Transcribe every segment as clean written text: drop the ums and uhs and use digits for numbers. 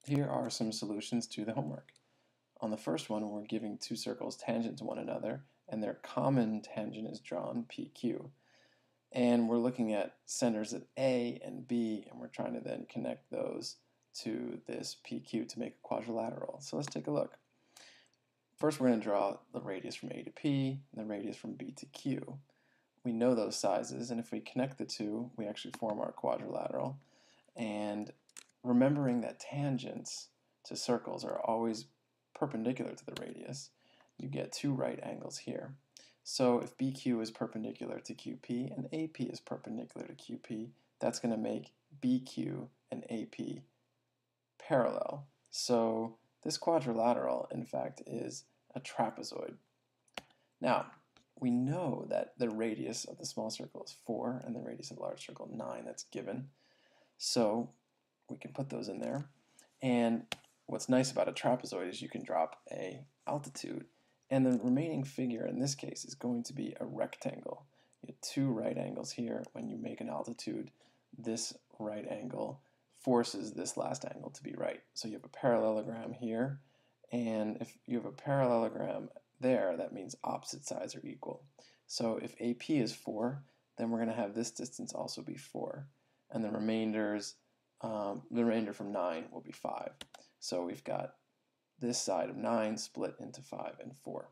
Here are some solutions to the homework. On the first one, we're giving two circles tangent to one another, and their common tangent is drawn, PQ. And we're looking at centers at A and B, and we're trying to then connect those to this PQ to make a quadrilateral. So let's take a look. First, we're going to draw the radius from A to P, and the radius from B to Q. We know those sizes, and if we connect the two, we actually form our quadrilateral. And remembering that tangents to circles are always perpendicular to the radius, you get two right angles here. So if BQ is perpendicular to QP and AP is perpendicular to QP, that's going to make BQ and AP parallel. So this quadrilateral, in fact, is a trapezoid. Now, we know that the radius of the small circle is 4 and the radius of the large circle 9. That's given. So we can put those in there. And what's nice about a trapezoid is you can drop a altitude, and the remaining figure in this case is going to be a rectangle. You have two right angles here. When you make an altitude, this right angle forces this last angle to be right. So you have a parallelogram here, and if you have a parallelogram there, that means opposite sides are equal. So if AP is 4, then we're going to have this distance also be 4, and the remainder from 9 will be 5. So we've got this side of 9 split into 5 and 4.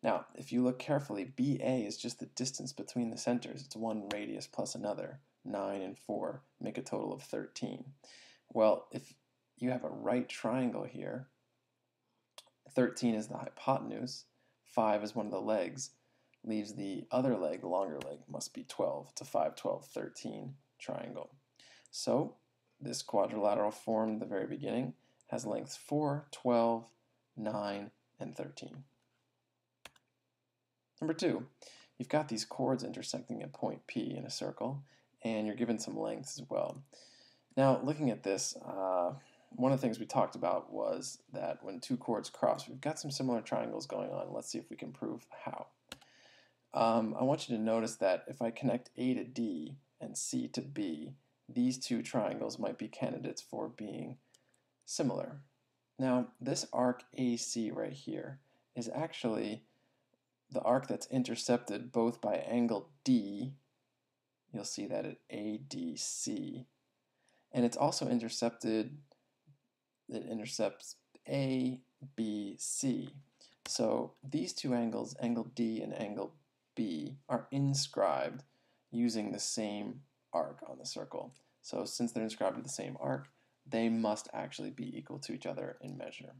Now, if you look carefully, BA is just the distance between the centers. It's one radius plus another. 9 and 4 make a total of 13. Well, if you have a right triangle here, 13 is the hypotenuse, 5 is one of the legs, leaves the other leg, the longer leg, must be 12. It's a 5, 12, 13 triangle. So this quadrilateral formed at the very beginning has lengths 4, 12, 9, and 13. Number 2, you've got these chords intersecting at point P in a circle, and you're given some lengths as well. Now, looking at this, one of the things we talked about was that when two chords cross, we've got some similar triangles going on. Let's see if we can prove how. I want you to notice that if I connect A to D and C to B, these two triangles might be candidates for being similar. Now, this arc AC right here is actually the arc that's intercepted both by angle D, you'll see that at ADC, and it's also intercepted, it intercepts ABC. So these two angles, angle D and angle B, are inscribed using the same arc on the circle. So since they're inscribed with the same arc, they must actually be equal to each other in measure.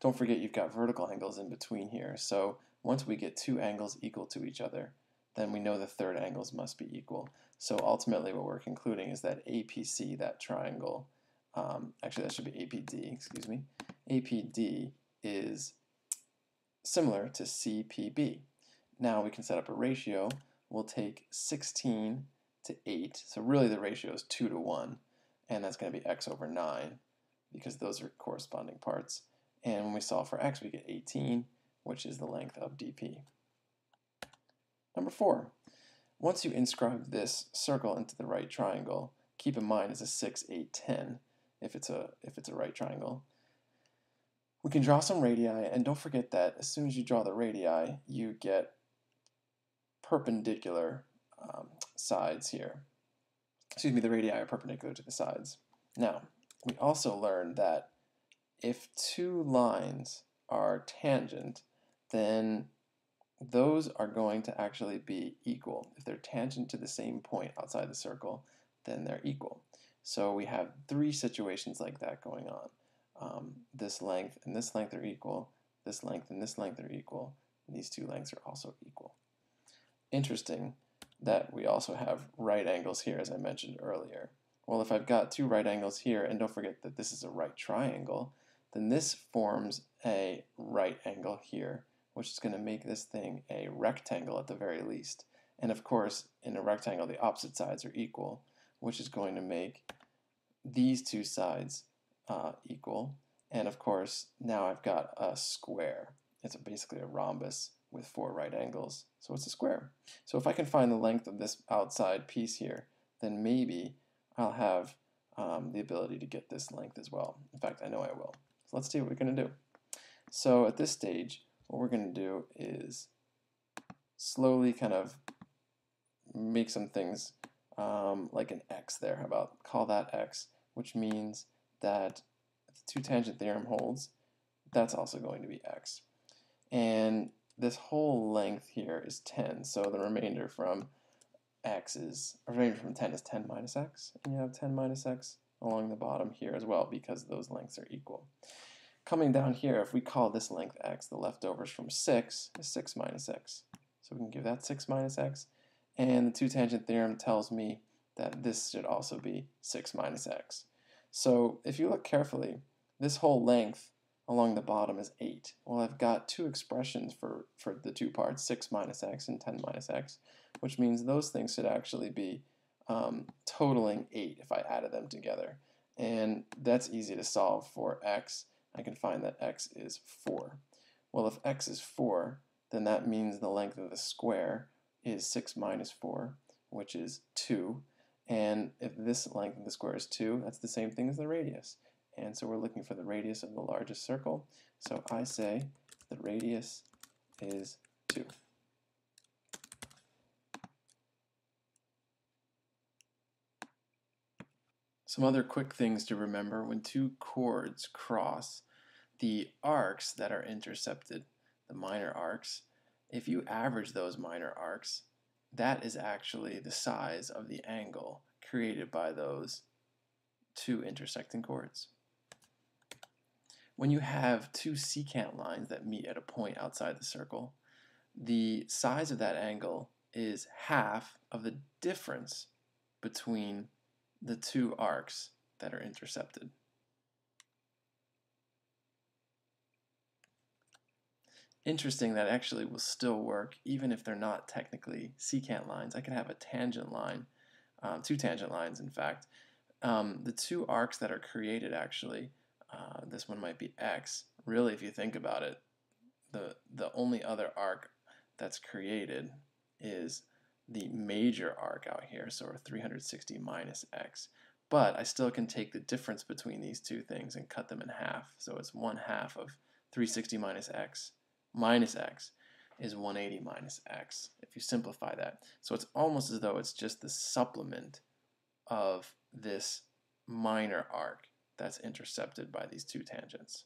Don't forget you've got vertical angles in between here. So once we get two angles equal to each other, then we know the third angles must be equal. So ultimately what we're concluding is that APC, that triangle, actually that should be APD, excuse me, APD is similar to CPB. Now we can set up a ratio. We'll take 16 to 8, so really the ratio is 2 to 1, and that's going to be x over 9 because those are corresponding parts. And when we solve for x, we get 18, which is the length of DP. Number 4, once you inscribe this circle into the right triangle, keep in mind it's a 6, 8, 10 if it's a right triangle. We can draw some radii, and don't forget that as soon as you draw the radii, you get perpendicular sides here. Excuse me, the radii are perpendicular to the sides. Now, we also learned that if two lines are tangent, then those are going to actually be equal. If they're tangent to the same point outside the circle, then they're equal. So we have 3 situations like that going on. This length and this length are equal, this length and this length are equal, and these two lengths are also equal. Interesting that we also have right angles here, as I mentioned earlier. Well, if I've got 2 right angles here, and don't forget that this is a right triangle, then this forms a right angle here, which is going to make this thing a rectangle at the very least. And of course, in a rectangle, the opposite sides are equal, which is going to make these two sides equal. And of course, now I've got a square. It's basically a rhombus with 4 right angles, so it's a square. So if I can find the length of this outside piece here, then maybe I'll have the ability to get this length as well. In fact, I know I will. So let's see what we're going to do. So at this stage, what we're going to do is slowly kind of make some things like an x there. How about call that x, which means that if the two-tangent theorem holds, that's also going to be x. And this whole length here is 10, so the remainder from x is, or remainder from 10 is 10 minus x, and you have 10 minus x along the bottom here as well because those lengths are equal. Coming down here, if we call this length x, the leftovers from 6 is 6 minus x. So we can give that 6 minus x, and the two-tangent theorem tells me that this should also be 6 minus x. So if you look carefully, this whole length along the bottom is 8. Well, I've got two expressions for the two parts, 6 minus x and 10 minus x, which means those things should actually be totaling 8 if I added them together. And that's easy to solve for x. I can find that x is 4. Well, if x is 4, then that means the length of the square is 6 minus 4, which is 2. And if this length of the square is 2, that's the same thing as the radius. And so we're looking for the radius of the largest circle. So I say the radius is 2. Some other quick things to remember: when two chords cross, the arcs that are intercepted, the minor arcs, if you average those minor arcs, that is actually the size of the angle created by those two intersecting chords. When you have two secant lines that meet at a point outside the circle, the size of that angle is half of the difference between the two arcs that are intercepted. Interesting, that actually will still work even if they're not technically secant lines. I can have a tangent line, two tangent lines in fact. The two arcs that are created actually, this one might be x. Really, if you think about it, the only other arc that's created is the major arc out here, so 360 minus x. But I still can take the difference between these two things and cut them in half. So it's 1/2 of 360 minus x is 180 minus x, if you simplify that. So it's almost as though it's just the supplement of this minor arc that's intercepted by these two tangents.